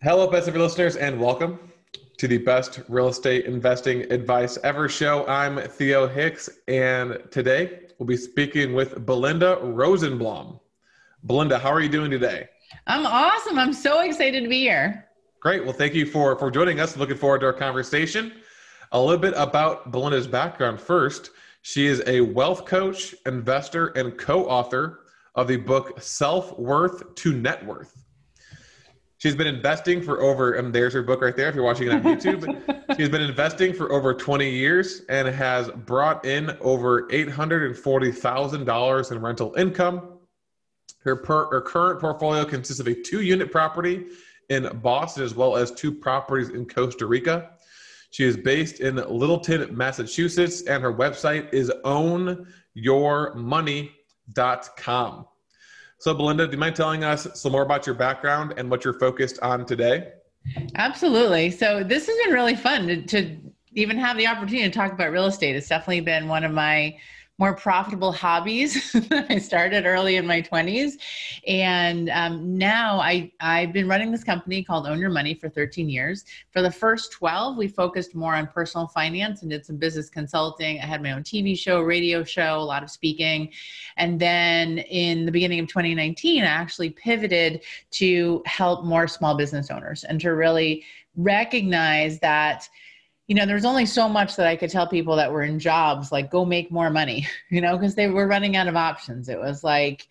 Hello, best of your listeners, and welcome to the best real estate investing advice ever show. I'm Theo Hicks, and today we'll be speaking with Belinda Rosenblum. Belinda, how are you doing today? I'm awesome. I'm so excited to be here. Great. Well, thank you for joining us. Looking forward to our conversation. A little bit about Belinda's background first. She is a wealth coach, investor, and co-author of the book Self-Worth to Net Worth. She's been investing for over, and there's her book right there if you're watching it on YouTube. She's been investing for over 20 years and has brought in over $840,000 in rental income. Her current portfolio consists of a 2-unit property in Boston as well as 2 properties in Costa Rica. She is based in Littleton, Massachusetts, and her website is ownyourmoney.com. So Belinda, do you mind telling us some more about your background and what you're focused on today? Absolutely. So this has been really fun to even have the opportunity to talk about real estate. It's definitely been one of my more profitable hobbies. I started early in my 20s. And now I've been running this company called Own Your Money for 13 years. For the first 12, we focused more on personal finance and did some business consulting. I had my own TV show, radio show, a lot of speaking. And then in the beginning of 2019, I actually pivoted to help more small business owners and to really recognize that there's only so much that I could tell people that were in jobs, like go make more money, because they were running out of options. It was like,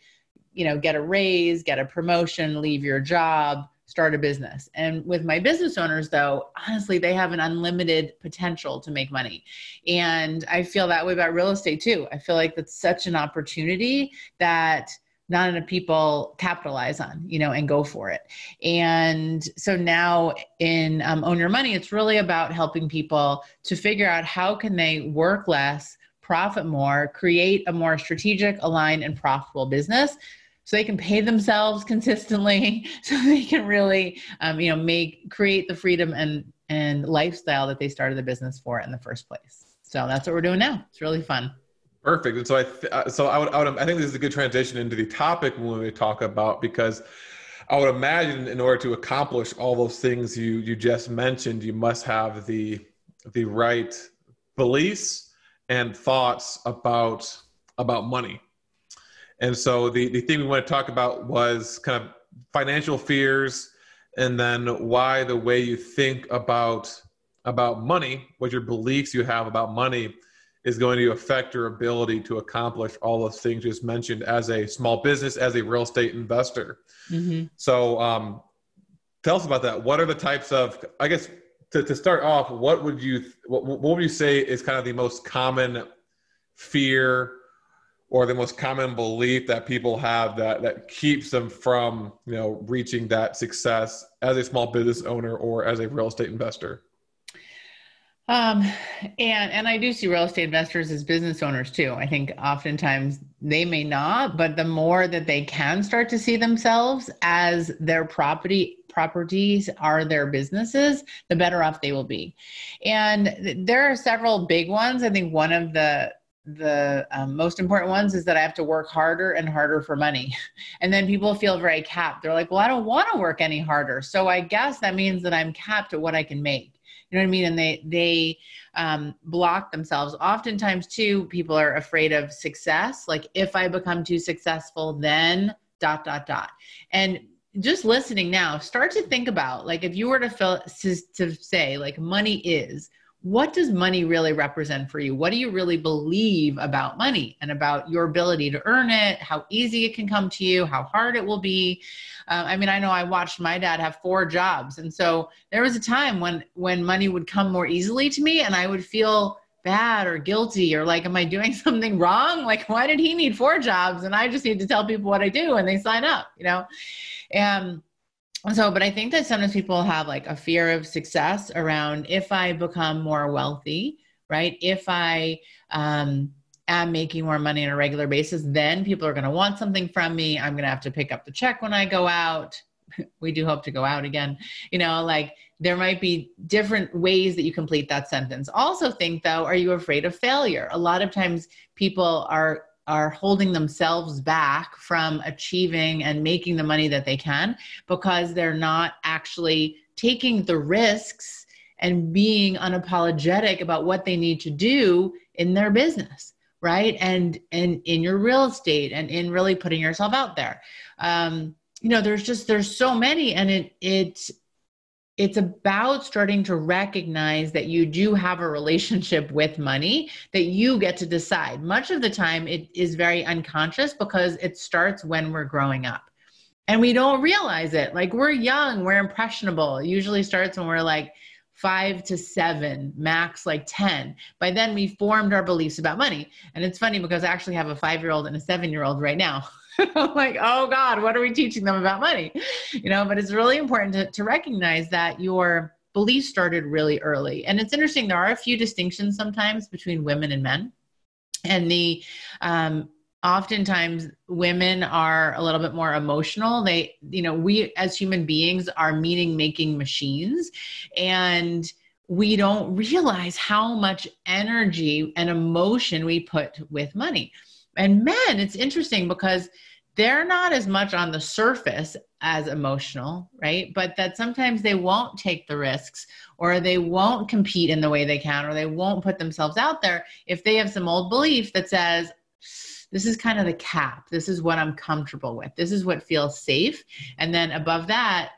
get a raise, get a promotion, leave your job, start a business. And with my business owners, though, honestly, they have an unlimited potential to make money. And I feel that way about real estate too. I feel like that's such an opportunity that not enough people capitalize on, and go for it. And so now in Own Your Money, it's really about helping people to figure out how can they work less, profit more, create a more strategic, aligned, and profitable business so they can pay themselves consistently, so they can really, create the freedom and lifestyle that they started the business for in the first place. So that's what we're doing now. It's really fun. Perfect. And so I think this is a good transition into the topic when we talk about, because I would imagine in order to accomplish all those things you just mentioned, you must have the right beliefs and thoughts about money. And so the thing we want to talk about was kind of financial fears, and then why the way you think about money, what your beliefs you have about money is going to affect your ability to accomplish all those things you just mentioned as a small business, as a real estate investor. Mm-hmm. So tell us about that. What are the types of, I guess, to start off, what would you say is kind of the most common fear or the most common belief that people have that keeps them from, reaching that success as a small business owner or as a real estate investor? And I do see real estate investors as business owners too. I think oftentimes they may not, but the more that they can start to see themselves as their properties are their businesses, the better off they will be. And there are several big ones. I think one of the most important ones is that I have to work harder and harder for money. And then people feel very capped. They're like, well, I don't want to work any harder. So I guess that means that I'm capped at what I can make. You know what I mean? And they block themselves. Oftentimes too, people are afraid of success. Like if I become too successful, then ... And just listening now, start to think about, like, if you were to say like money is, what does money really represent for you? What do you really believe about money and about your ability to earn it, how easy it can come to you, how hard it will be? I know I watched my dad have 4 jobs. And so there was a time when money would come more easily to me and I would feel bad or guilty or like, am I doing something wrong? Like, why did he need 4 jobs? And I just need to tell people what I do and they sign up, But I think that sometimes people have like a fear of success around, if I become more wealthy, right? If I am making more money on a regular basis, then people are going to want something from me. I'm going to have to pick up the check when I go out. We do hope to go out again. There might be different ways that you complete that sentence. Also think though, are you afraid of failure? A lot of times people are are holding themselves back from achieving and making the money that they can because they're not actually taking the risks and being unapologetic about what they need to do in their business, right? And in your real estate and in really putting yourself out there. There's so many, and it's about starting to recognize that you do have a relationship with money that you get to decide. Much of the time it is very unconscious because it starts when we're growing up and we don't realize it. Like, we're young, we're impressionable. It usually starts when we're like 5 to 7, max like 10. By then we formed our beliefs about money. And it's funny because I actually have a 5-year-old and a 7-year-old right now. I'm like, oh God, what are we teaching them about money? But it's really important to recognize that your beliefs started really early. And it's interesting, there are a few distinctions sometimes between women and men. And oftentimes women are a little bit more emotional. We as human beings are meaning-making machines, and we don't realize how much energy and emotion we put with money. And men, it's interesting because they're not as much on the surface as emotional, right? But that sometimes they won't take the risks, or they won't compete in the way they can, or they won't put themselves out there if they have some old belief that says, this is kind of the cap. This is what I'm comfortable with. This is what feels safe. And then above that,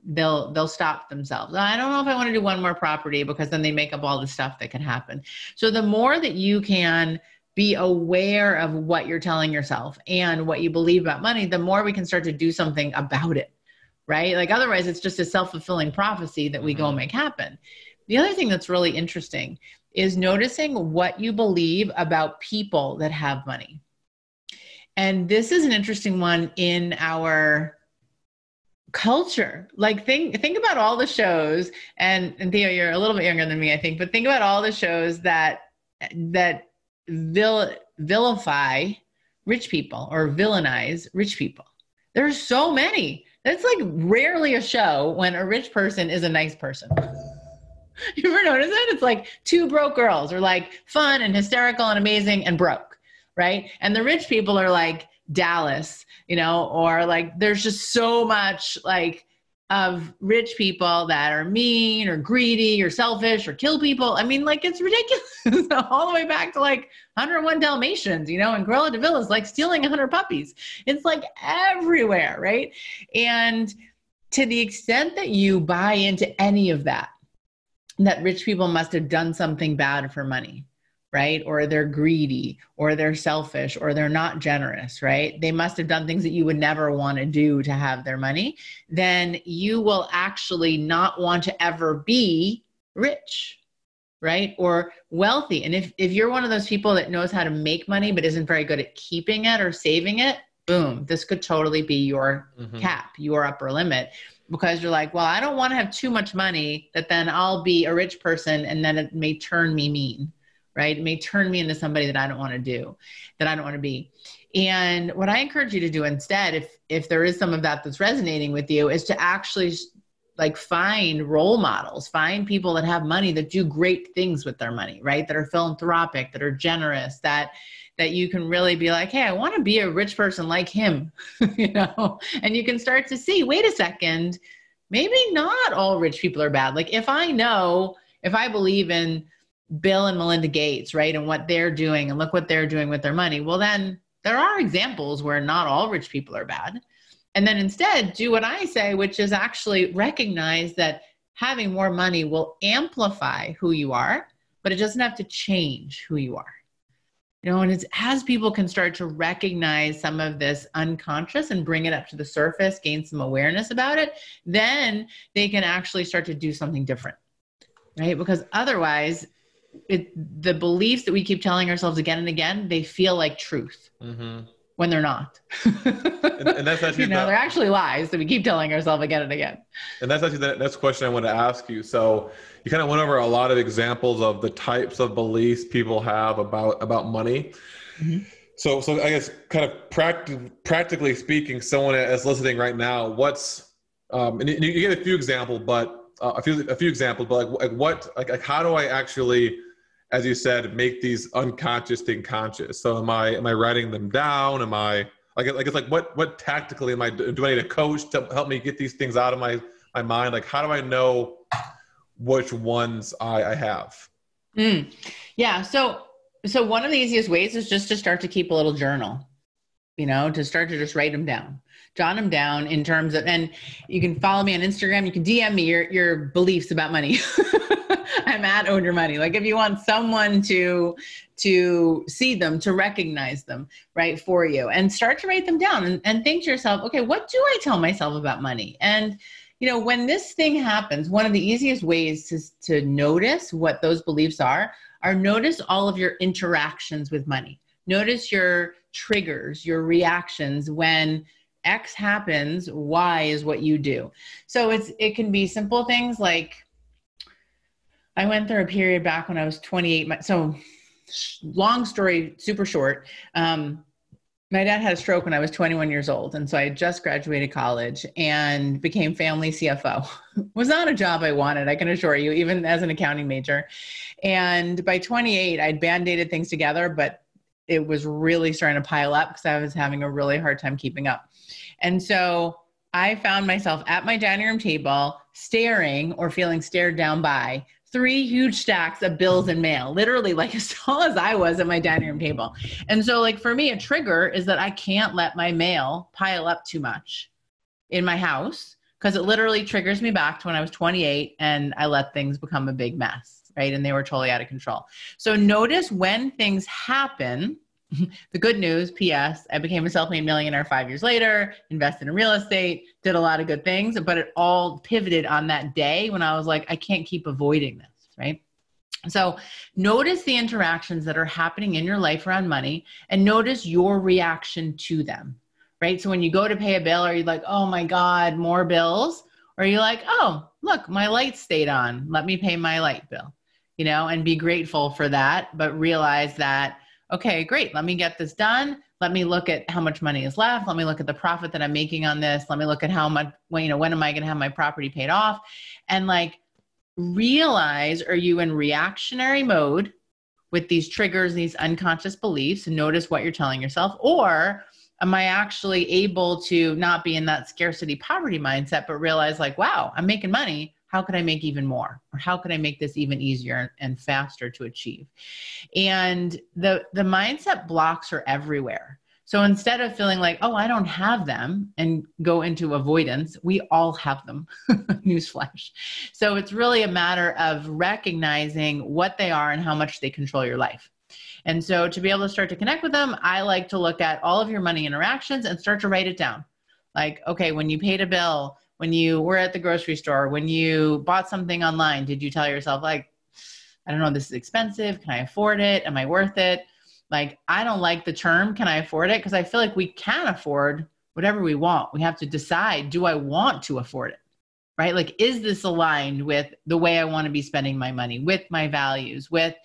they'll stop themselves. I don't know if I want to do one more property, because then they make up all the stuff that can happen. So the more that you can be aware of what you're telling yourself and what you believe about money, the more we can start to do something about it, right? Like, otherwise it's just a self-fulfilling prophecy that we go make happen. The other thing that's really interesting is noticing what you believe about people that have money. And this is an interesting one in our culture. Like, think about all the shows, and Theo, you're a little bit younger than me, I think, but think about all the shows that vilify rich people or villainize rich people. There's so many. That's like rarely a show when a rich person is a nice person. You ever notice that? It's like 2 broke girls are like fun and hysterical and amazing and broke, right? And the rich people are like Dallas, or like, there's just so much like of rich people that are mean or greedy or selfish or kill people. I mean, like, it's ridiculous. All the way back to like 101 Dalmatians, and Cruella de Vil is like stealing 100 puppies. It's like everywhere, right? And to the extent that you buy into any of that rich people must have done something bad for money, right? Or they're greedy, or they're selfish, or they're not generous, right? They must have done things that you would never want to do to have their money. Then you will actually not want to ever be rich, right? Or wealthy. And if you're one of those people that knows how to make money, but isn't very good at keeping it or saving it, boom, this could totally be your cap, your upper limit. Because you're like, well, I don't want to have too much money that then I'll be a rich person and then it may turn me mean, right? It may turn me into somebody that I don't want to do, that I don't want to be. And what I encourage you to do instead, if there is some of that that's resonating with you, is to actually like find role models, find people that have money that do great things with their money, right? That are philanthropic, that are generous, that you can really be like, hey, I want to be a rich person like him, and you can start to see, wait a second, maybe not all rich people are bad. Like, if I believe in Bill and Melinda Gates, right? And what they're doing, and look what they're doing with their money. Well, then there are examples where not all rich people are bad. And then instead do what I say, which is actually recognize that having more money will amplify who you are, but it doesn't have to change who you are. And it's as people can start to recognize some of this unconscious and bring it up to the surface, gain some awareness about it, then they can actually start to do something different, right? Because otherwise, the beliefs that we keep telling ourselves again and again, they feel like truth when they're not. and that's actually they're actually lies that we keep telling ourselves again and again. And that's actually the next question I want to ask you. So you kind of went over a lot of examples of the types of beliefs people have about money. So I guess kind of practically speaking, someone that's listening right now, what's and you get a few examples, but how do I actually as you said, make these unconscious things conscious. So am I writing them down? Am I it's like what tactically am I do I need a coach to help me get these things out of my mind? Like, how do I know which ones I have? Yeah. So one of the easiest ways is just to start to keep a little journal, to start to just write them down, jot them down in terms of, and you can follow me on Instagram. You can DM me your beliefs about money. I'm at Own Your Money. Like, if you want someone to see them, to recognize them, right, for you, and start to write them down and think to yourself, okay, what do I tell myself about money? And, when this thing happens, one of the easiest ways to notice what those beliefs are notice all of your interactions with money. Notice your triggers, your reactions when X happens, Y is what you do. So it can be simple things like, I went through a period back when I was 28. So long story, super short. My dad had a stroke when I was 21 years old. And so I had just graduated college and became family CFO. Was not a job I wanted, I can assure you, even as an accounting major. And by 28, I'd band-aided things together, but it was really starting to pile up because I was having a really hard time keeping up. And so I found myself at my dining room table staring or feeling stared down by 3 huge stacks of bills and mail, literally like as tall as I was at my dining room table. And so like for me, a trigger is that I can't let my mail pile up too much in my house because it literally triggers me back to when I was 28 and I let things become a big mess, right? And they were totally out of control. So notice when things happen. The good news, P.S., I became a self-made millionaire 5 years later, invested in real estate, did a lot of good things, but it all pivoted on that day when I was like, I can't keep avoiding this, right? So notice the interactions that are happening in your life around money and notice your reaction to them, right? So when you go to pay a bill, are you like, oh my God, more bills? Or are you like, oh, look, my light stayed on. Let me pay my light bill, and be grateful for that, but realize that, okay, great. Let me get this done. Let me look at how much money is left. Let me look at the profit that I'm making on this. Let me look at how much, when am I going to have my property paid off? And realize, are you in reactionary mode with these triggers, these unconscious beliefs, and notice what you're telling yourself? Or am I actually able to not be in that scarcity poverty mindset, but realize wow, I'm making money. How could I make even more? Or how could I make this even easier and faster to achieve? And the mindset blocks are everywhere. So instead of feeling like, oh, I don't have them and go into avoidance, we all have them. Newsflash. So it's really a matter of recognizing what they are and how much they control your life. And so to be able to start to connect with them, I like to look at all of your money interactions and start to write it down. Like, okay, when you paid a bill, when you were at the grocery store, when you bought something online, did you tell yourself I don't know, this is expensive. Can I afford it? Am I worth it? I don't like the term, can I afford it? Because I feel like we can afford whatever we want. We have to decide, do I want to afford it? Right? Is this aligned with the way I want to be spending my money, with my values, with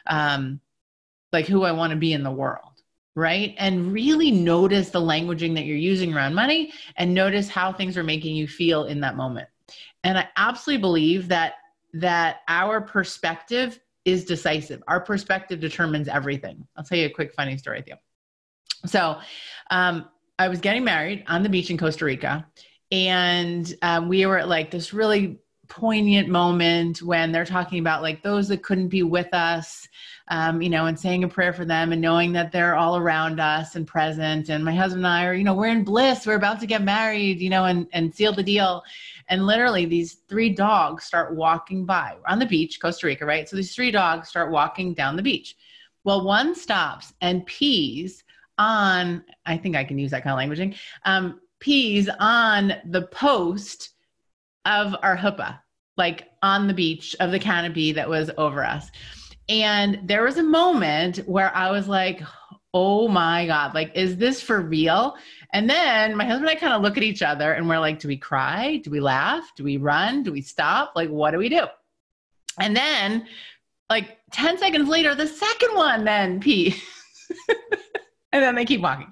who I want to be in the world? Right? And really notice the languaging that you're using around money and notice how things are making you feel in that moment. And I absolutely believe that our perspective is decisive. Our perspective determines everything. I'll tell you a quick funny story with you. So I was getting married on the beach in Costa Rica, and we were at this really poignant moment when they're talking about those that couldn't be with us, and saying a prayer for them and knowing that they're all around us and present. And my husband and I are, we're in bliss. We're about to get married, and seal the deal. And literally these 3 dogs start walking by. We're on the beach, Costa Rica, right? So these 3 dogs start walking down the beach. Well, one stops and pees on, I think I can use that kind of languaging, pees on the post of our huppah, on the beach of the canopy that was over us. And there was a moment where I was like, oh my God, is this for real? And then my husband and I kind of look at each other and we're like, do we cry? Do we laugh? Do we run? Do we stop? What do we do? And then 10 seconds later, the second one then pees. And then they keep walking.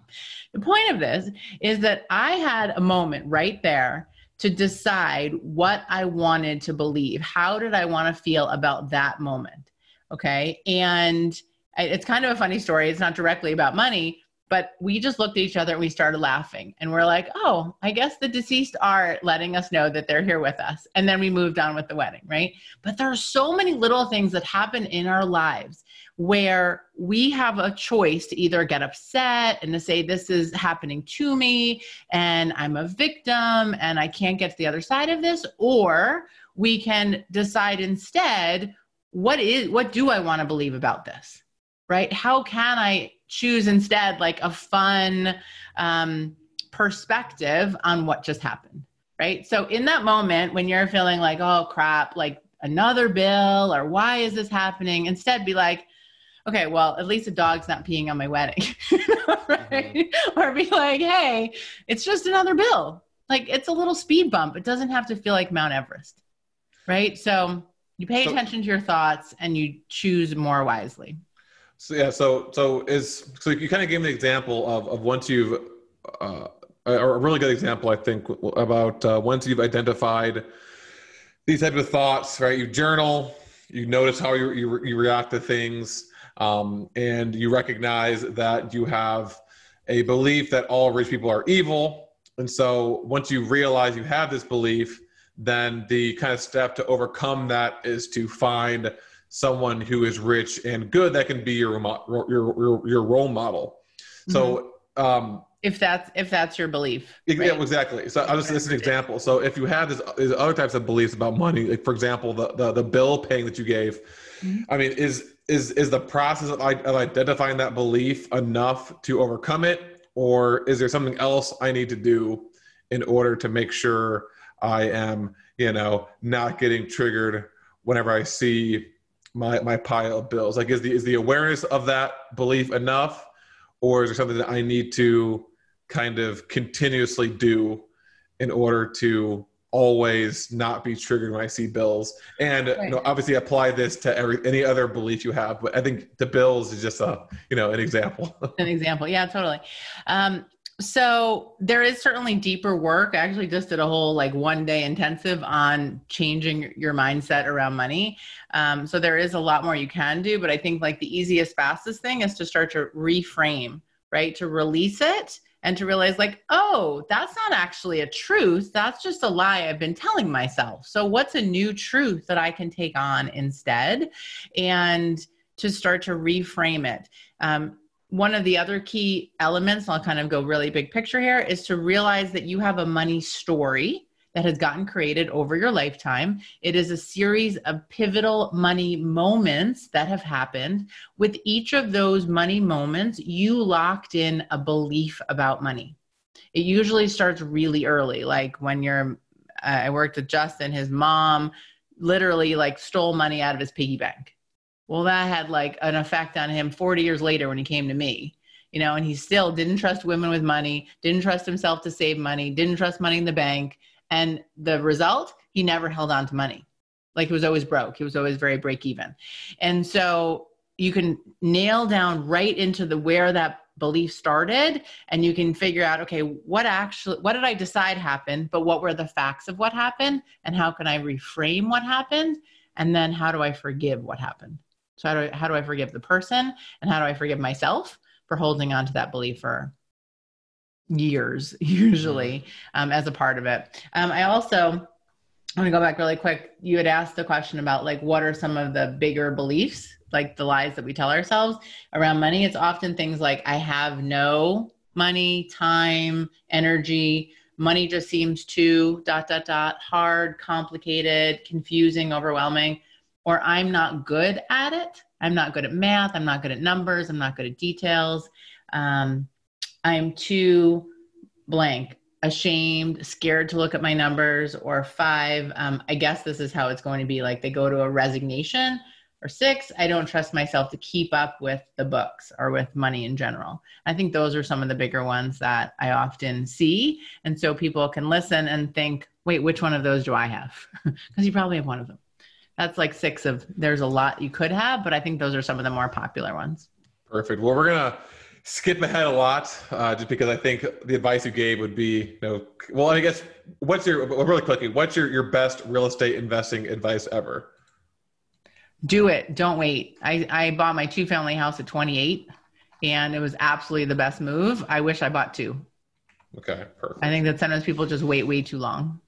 The point of this is that I had a moment right there to decide what I wanted to believe. How did I want to feel about that moment? Okay. And it's kind of a funny story. It's not directly about money, but we just looked at each other and we started laughing. And we're like, oh, I guess the deceased are letting us know that they're here with us. And then we moved on with the wedding, right? But there are so many little things that happen in our lives where we have a choice to either get upset and to say, this is happening to me and I'm a victim and I can't get to the other side of this. Or we can decide instead, what do I want to believe about this? Right? How can I choose instead like a fun perspective on what just happened? Right? So in that moment, when you're feeling like, oh crap, like another bill, or why is this happening? Instead be like, okay, well, at least the dog's not peeing on my wedding. Right? Mm-hmm. Or be like, hey, it's just another bill. Like it's a little speed bump. It doesn't have to feel like Mount Everest. Right? So you pay attention to your thoughts and you choose more wisely. So yeah, so you kind of gave me an example of once you've a really good example, I think, about once you've identified these type of thoughts, right? You journal, you notice how you react to things, and you recognize that you have a belief that all rich people are evil. And so once you realize you have this belief, then the kind of step to overcome that is to find someone who is rich and good that can be your role model. So if that's your belief, right? Yeah, exactly. So I'll just this is an example. So if you have these other types of beliefs about money, like for example, the bill paying that you gave, I mean, is the process of identifying that belief enough to overcome it, or is there something else I need to do in order to make sure I am, not getting triggered whenever I see my pile of bills? Like, is the awareness of that belief enough, or is there something that I need to kind of continuously do in order to always not be triggered when I see bills? And right. Obviously apply this to any other belief you have, but I think the bills is just an example. An example. Yeah, totally. So there is certainly deeper work. I actually just did a whole 1 day intensive on changing your mindset around money. So there is a lot more you can do, but I think the easiest, fastest thing is to start to reframe, right? To release it and to realize oh, that's not actually a truth. That's just a lie I've been telling myself. So what's a new truth that I can take on instead? And to start to reframe it. One of the other key elements, I'll kind of go really big picture here, is to realize that you have a money story that has gotten created over your lifetime. It is a series of pivotal money moments that have happened. With each of those money moments, you locked in a belief about money. It usually starts really early. Like when I worked with Justin, his mom literally stole money out of his piggy bank. Well, that had an effect on him 40 years later when he came to me, and he still didn't trust women with money, didn't trust himself to save money, didn't trust money in the bank. And the result, he never held on to money. He was always broke. He was always very break even. And so you can nail down right into where that belief started, and you can figure out, okay, what did I decide happened, but what were the facts of what happened, and how can I reframe what happened? And then how do I forgive what happened? So how do I forgive the person, and how do I forgive myself for holding on to that belief for years, usually, as a part of it. I also want to go back really quick. You had asked the question about what are some of the bigger beliefs, the lies that we tell ourselves around money. It's often things like, I have no money, time, energy. Money just seems too ... hard, complicated, confusing, overwhelming. Or I'm not good at it. I'm not good at math. I'm not good at numbers. I'm not good at details. I'm too blank, ashamed, scared to look at my numbers. Or 5, I guess this is how it's going to be. They go to a resignation. Or 6, I don't trust myself to keep up with the books or with money in general. I think those are some of the bigger ones that I often see. And so people can listen and think, wait, which one of those do I have? Because you probably have one of them. That's 6 of, there's a lot you could have, but I think those are some of the more popular ones. Perfect. Well, we're going to skip ahead a lot just because I think the advice you gave would be, well, I guess, what's your best real estate investing advice ever? Do it. Don't wait. I bought my 2-family house at 28 and it was absolutely the best move. I wish I bought 2. Okay, perfect. I think that sometimes people just wait way too long.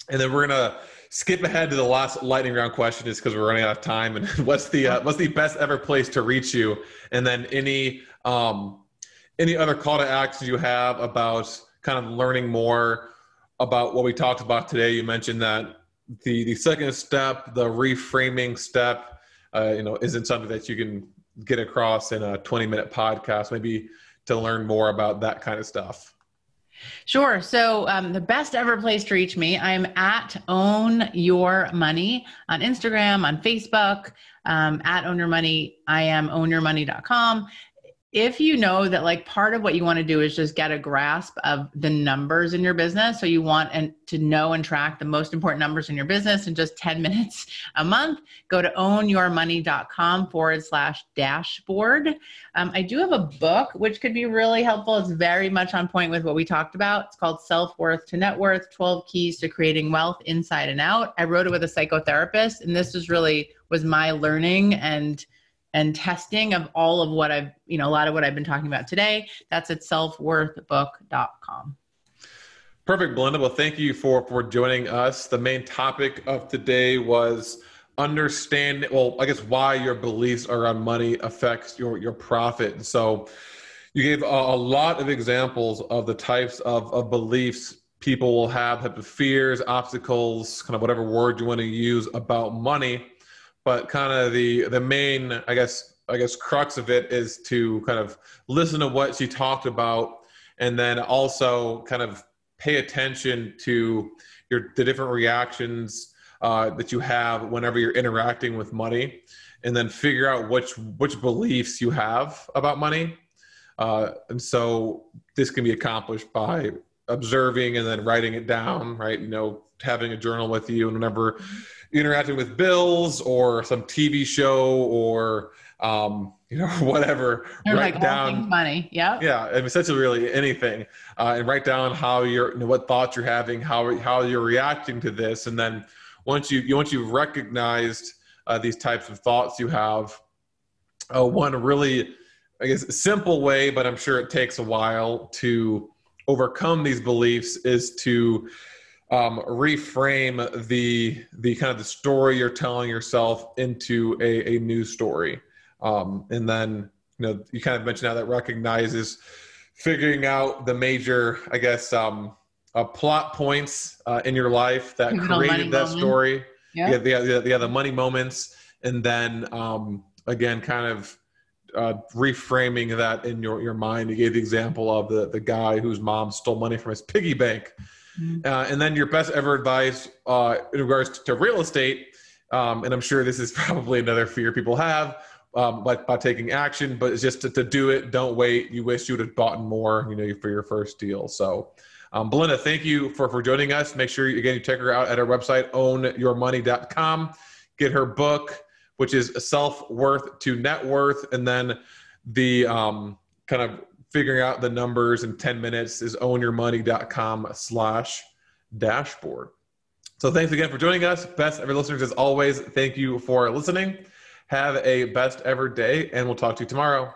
And then we're gonna skip ahead to the last lightning round question, just because we're running out of time. And what's the best ever place to reach you? And then any other call to action you have about kind of learning more about what we talked about today? You mentioned that the second step, the reframing step, isn't something that you can get across in a 20-minute podcast. Maybe to learn more about that kind of stuff. Sure. So the best ever place to reach me, I'm at Own Your Money on Instagram, on Facebook, at Own Your Money. I am ownyourmoney.com. If you know that like part of what you want to do is just get a grasp of the numbers in your business. So you want to know and track the most important numbers in your business in just 10 minutes a month, go to ownyourmoney.com/dashboard. I do have a book, which could be really helpful. It's very much on point with what we talked about. It's called Self-Worth to Net Worth, 12 Keys to Creating Wealth Inside and Out. I wrote it with a psychotherapist, and this was my learning and testing of all of what a lot of what I've been talking about today. That's at selfworthbook.com. Perfect, Belinda. Well, thank you for joining us. The main topic of today was understand, why your beliefs around money affects your profit. And so you gave a lot of examples of the types of beliefs people will have, type of fears, obstacles, kind of whatever word you want to use about money. But kind of the main, I guess, crux of it is to kind of listen to what she talked about, and then also kind of pay attention to the different reactions that you have whenever you're interacting with money, and then figure out which beliefs you have about money. And so this can be accomplished by observing and then writing it down, right? Having a journal with you, and whenever interacting with bills or some TV show or whatever, write down money. Yeah. Essentially really anything, and write down how what thoughts you're having, how you're reacting to this. And then once you've recognized these types of thoughts you have, one really, I guess, simple way, but I'm sure it takes a while to overcome these beliefs, is to reframe the kind of the story you're telling yourself into a new story. And then, you kind of mentioned how that recognizes figuring out the major, I guess, plot points in your life that created that story. Yeah. The money moments. And then, again, kind of reframing that in your mind. You gave the example of the guy whose mom stole money from his piggy bank. And then your best ever advice in regards to real estate, and I'm sure this is probably another fear people have, by taking action, but it's just to do it. Don't wait. You wish you would have bought more, for your first deal. So, Belinda, thank you for joining us. Make sure you check her out at our website, ownyourmoney.com. Get her book, which is Self-Worth to Net Worth, and then the kind of figuring out the numbers in 10 minutes is ownyourmoney.com/dashboard. So thanks again for joining us. Best ever listeners, as always, thank you for listening. Have a best ever day, and we'll talk to you tomorrow.